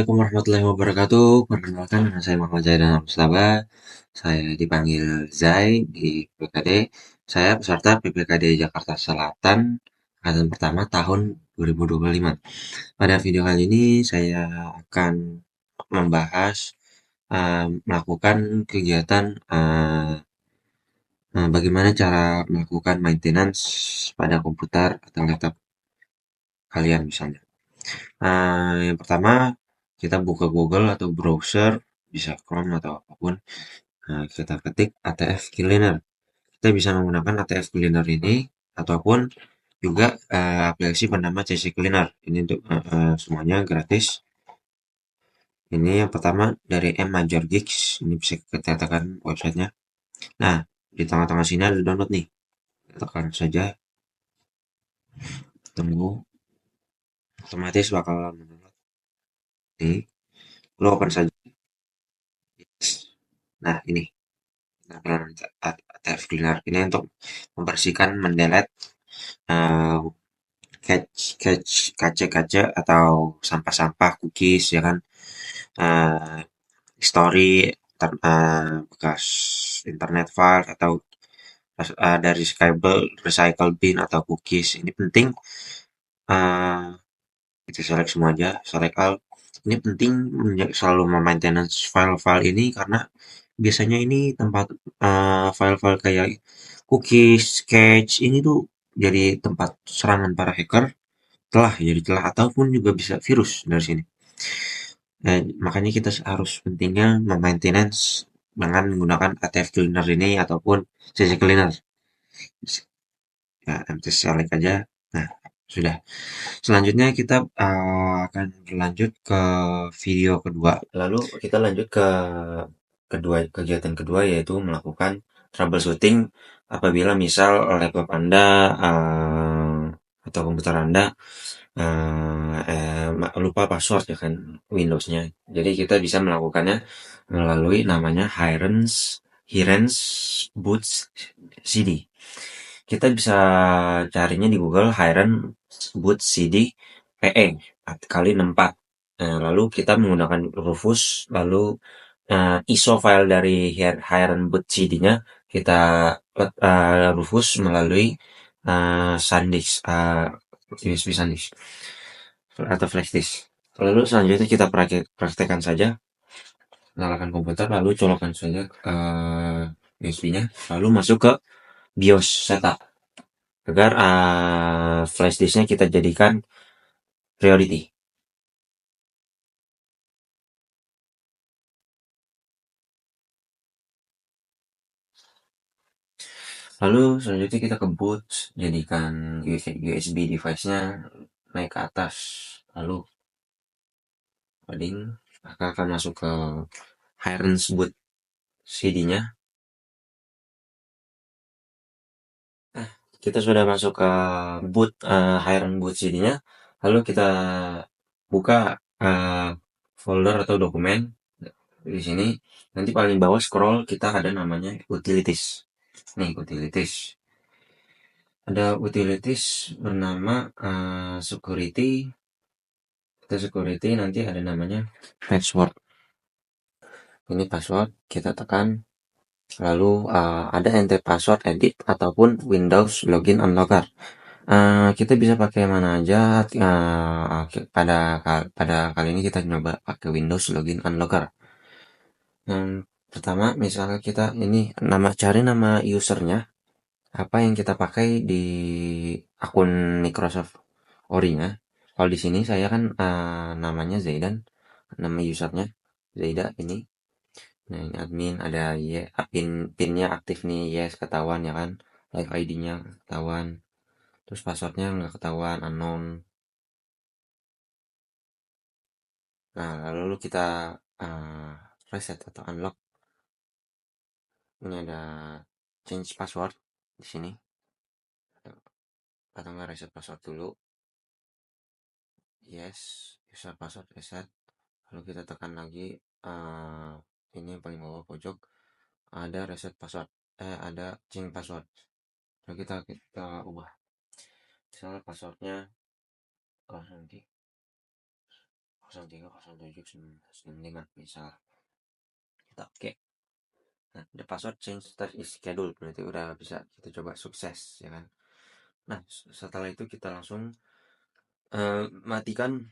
Assalamualaikum warahmatullahi wabarakatuh. Perkenalkan, nama saya Muhammad Zaidan Mustafa. Saya dipanggil Zai di PPKD. Saya peserta PPKD Jakarta Selatan, angkatan pertama tahun 2025. Pada video kali ini saya akan membahas melakukan kegiatan bagaimana cara melakukan maintenance pada komputer atau laptop kalian misalnya. Yang pertama, kita buka Google atau browser, bisa Chrome atau apapun. Kita ketik ATF Cleaner. Kita bisa menggunakan ATF Cleaner ini ataupun juga aplikasi bernama CC Cleaner. Ini untuk semuanya gratis. Ini yang pertama dari M Major Geeks. Ini bisa kita katakan websitenya. Nah, di tengah-tengah sini ada download nih. Tekan saja, tunggu, otomatis bakal mendownload. Nih, lo open saja. Nah, ini tampilan ATF Cleaner. Ini untuk membersihkan, mendelete uh, kaca-kaca atau sampah-sampah, cookies, ya kan, uh, history, bekas internet file atau dari recycle bin atau cookies. Ini penting uh, kita select semua aja, select all. Ini penting selalu memaintenance file-file ini karena biasanya ini tempat file-file kayak cookies, cache ini tuh jadi tempat serangan para hacker, telah ataupun juga bisa virus dari sini. Makanya kita harus pentingnya memaintenance dengan menggunakan ATF Cleaner ini ataupun CC Cleaner. Ya, empty select aja. Nah, sudah. Selanjutnya kita akan berlanjut ke video kedua. Lalu kita lanjut ke kegiatan kedua yaitu melakukan troubleshooting apabila misal laptop Anda atau komputer Anda lupa password ya kan Windows-nya. Jadi kita bisa melakukannya melalui namanya Hirens Boot CD. Kita bisa carinya di Google Hiren Boot CD PE kali 64. Lalu kita menggunakan Rufus, lalu ISO file dari Hiren Boot CD-nya kita Rufus melalui SanDisk, USB SanDisk atau flash disk. Lalu selanjutnya kita praktekkan saja, nyalakan komputer, lalu colokkan saja USB-nya, lalu masuk ke BIOS setup agar flash disknya kita jadikan priority. Lalu selanjutnya kita ke boot, jadikan USB device-nya naik ke atas, lalu loading, akan masuk ke Hirens boot CD-nya. Kita sudah masuk ke boot Hirens boot CD-nya, lalu kita buka folder atau dokumen di sini. Nanti paling bawah scroll kita ada namanya utilities. Nih utilities. Ada utilities bernama security. Kita security nanti ada namanya password. Ini password kita tekan. Lalu ada enter password edit ataupun Windows login unlocker. Kita bisa pakai mana aja. Pada kali ini kita coba pakai Windows login unlocker. Yang pertama misalnya kita ini cari nama usernya apa yang kita pakai di akun Microsoft Ori-nya. Kalau di sini saya kan namanya Zaidan, nama usernya Zaida ini. Nah ini admin, ada pinnya aktif nih, yes ketahuan ya kan. Live ID-nya ketahuan. Terus passwordnya nggak ketahuan, unknown. Nah lalu kita reset atau unlock. Ini ada change password di sini. Atau nggak reset password dulu. Yes, user password reset. Lalu kita tekan lagi ini yang paling bawah pojok ada reset password, ada change password. Lalu kita ubah misalnya passwordnya nanti 030795 misal kita oke. Nah, the password change start is scheduled, berarti udah bisa kita coba sukses ya kan. Nah, setelah itu kita langsung matikan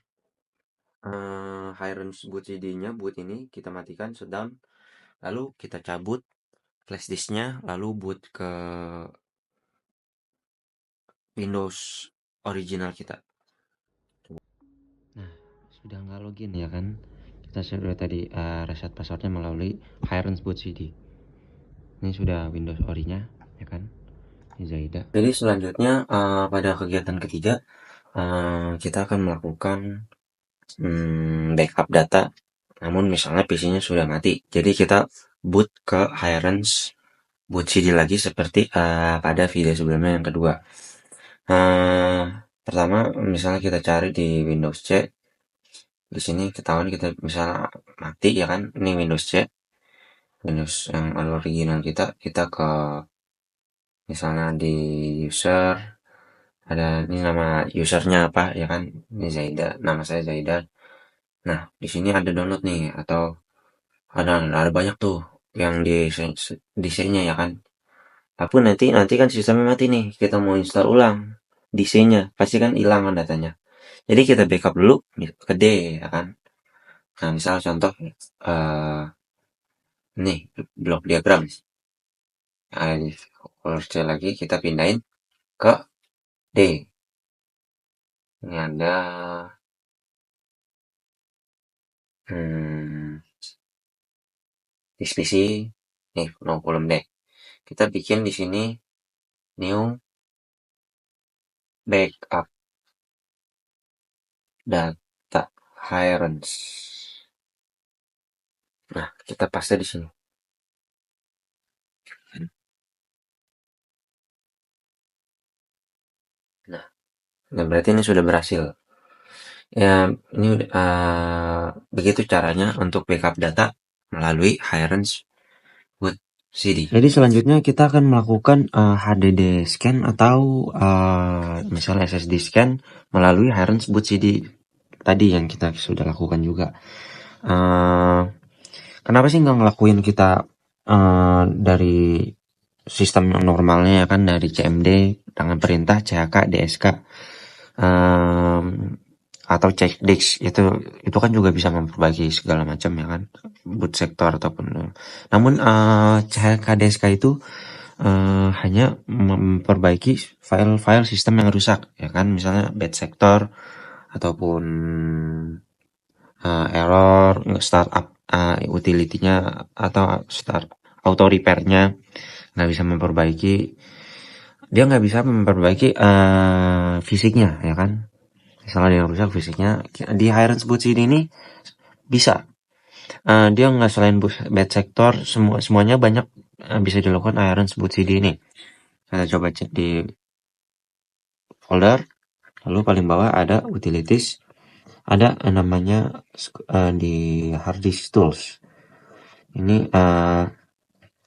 Hirens boot CD-nya, boot ini kita matikan sedang, lalu kita cabut flash disknya, lalu boot ke Windows original kita. Nah, sudah nggak login ya kan, kita sudah tadi reset passwordnya melalui Hirens boot CD. Ini sudah Windows ori-nya ya kan, ini Zaida. Jadi selanjutnya pada kegiatan ketiga kita akan melakukan backup data, namun misalnya PC-nya sudah mati, jadi kita boot ke Hirens boot CD lagi seperti pada video sebelumnya yang kedua. Pertama misalnya kita cari di Windows C, di sini ketahuan kita misalnya mati ya kan, ini Windows C, Windows yang original kita ke misalnya di user, ada ini nama usernya apa ya kan, ini Zaida, nama saya Zaida. Nah, di sini ada download nih, atau ada banyak tuh yang di C-nya ya kan. Tapi nanti kan sistemnya mati nih, kita mau install ulang di C-nya, pasti kan hilang kan datanya. Jadi kita backup dulu ke D ya kan. Nah, misal contoh nih blok diagram. Nah, di folder C lagi kita pindahin ke D. Ini ada disk PC nih, no column D. Kita bikin di sini new backup data Hirens. Nah, kita paste di sini. Nah, berarti ini sudah berhasil. Ya, ini begitu caranya untuk backup data melalui Hirens boot CD. Jadi selanjutnya kita akan melakukan HDD scan atau misalnya SSD scan melalui Hirens boot CD tadi yang kita sudah lakukan juga. Kenapa sih nggak ngelakuin kita dari sistem yang normalnya ya kan, dari CMD dengan perintah CHK DSK atau check disk, itu kan juga bisa memperbaiki segala macam ya kan, boot sektor ataupun. Namun CHK DSK itu hanya memperbaiki file-file sistem yang rusak ya kan, misalnya bad sektor ataupun error startup utility-nya atau start auto repair-nya nggak bisa memperbaiki, dia nggak bisa memperbaiki fisiknya ya kan. Misalnya dia rusak fisiknya, di Hirens boot CD ini bisa. Dia nggak selain bad sector, semuanya banyak bisa dilakukan Hirens boot CD ini. Kita coba cek di folder, lalu paling bawah ada utilities, ada namanya di hard disk tools. Ini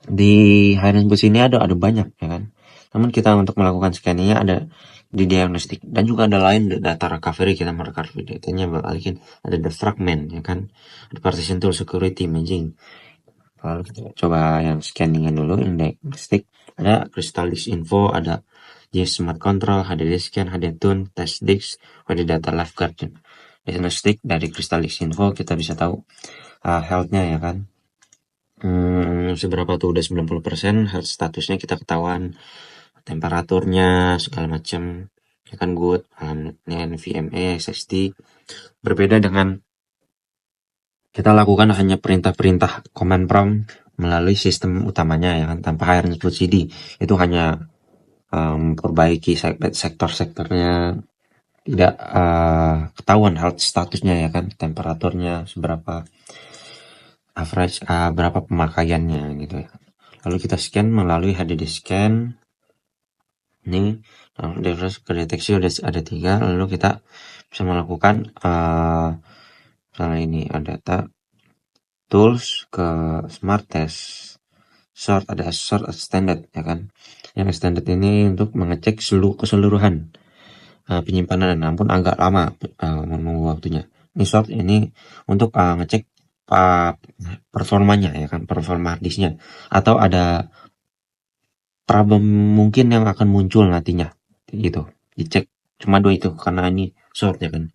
di Hirens boot ini ada banyak ya kan. Namun kita untuk melakukan scanning-nya ada di diagnostic, dan juga ada lain data recovery, kita merecovery datanya balikin, ada the fragment ya kan, ada partition tool, security, imaging. Lalu kita coba yang scanning dulu, yang diagnostic, ada crystal disk info, ada JS smart control, HDD scan, HD tune, test disk, HD data lifeguard. Diagnostic dari crystal disk info kita bisa tahu health-nya ya kan. Seberapa tuh, udah 90%, health statusnya kita ketahuan, temperaturnya segala macam ya kan, good. Ini NVMe SSD, berbeda dengan kita lakukan hanya perintah-perintah command prompt melalui sistem utamanya ya kan, tanpa Hirens boot CD. Itu hanya memperbaiki sektor-sektornya, tidak ketahuan health statusnya ya kan, temperaturnya seberapa, average berapa pemakaiannya gitu ya. Lalu kita scan melalui HDD scan. Ini device kedeteksi udah ada 3, lalu kita bisa melakukan misalnya ini ada data tools ke smart test sort, ada sort extended ya kan. Yang extended ini untuk mengecek keseluruhan penyimpanan, namun agak lama menunggu waktunya. Ini short ini untuk ngecek performanya ya kan, performa hard disknya, atau ada problem mungkin yang akan muncul nantinya gitu, dicek cuma dua itu karena ini short ya kan.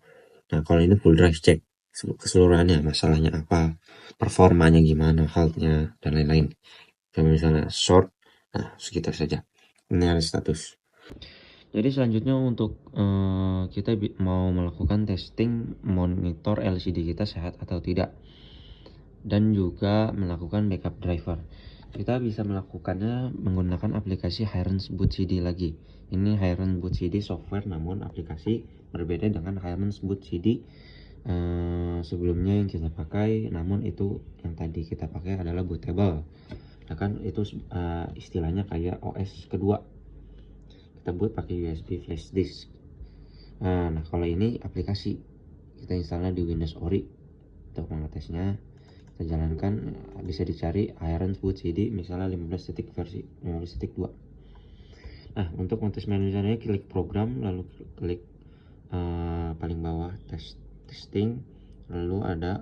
Nah kalau ini full drive, cek keseluruhannya, masalahnya apa, performanya gimana, health-nya dan lain-lain. Kalau misalnya short, nah sekitar saja ini ada status. Jadi selanjutnya untuk kita mau melakukan testing monitor LCD kita sehat atau tidak, dan juga melakukan backup driver. Kita bisa melakukannya menggunakan aplikasi Hiren's Boot CD lagi. Ini Hiren's Boot CD software, namun aplikasi berbeda dengan Hiren's Boot CD sebelumnya yang kita pakai. Namun itu yang tadi kita pakai adalah bootable. Nah kan itu istilahnya kayak OS kedua. Kita boot pakai USB flash disk. Nah kalau ini aplikasi, kita instalnya di Windows Ori. Untuk mengetesnya kita jalankan, bisa dicari Hiren's Boot CD misalnya 15 titik versi 15.2. Nah untuk ngetes manajernya, klik program, lalu klik paling bawah testing, lalu ada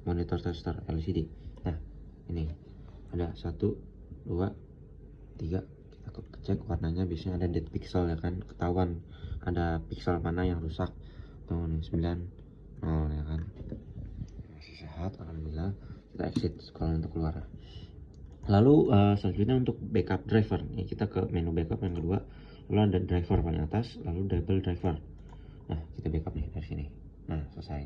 monitor tester LCD. Nah ini ada 1, 2, 3, kita cek warnanya, biasanya ada dead pixel ya kan, ketahuan ada pixel mana yang rusak. Tuh nih 9, 0 ya kan, masih sehat alhamdulillah. Kita exit kalau untuk keluar. Lalu selanjutnya untuk backup driver, ini kita ke menu backup yang kedua, lalu ada driver paling atas, lalu double driver. Nah kita backup nih dari sini. Nah selesai.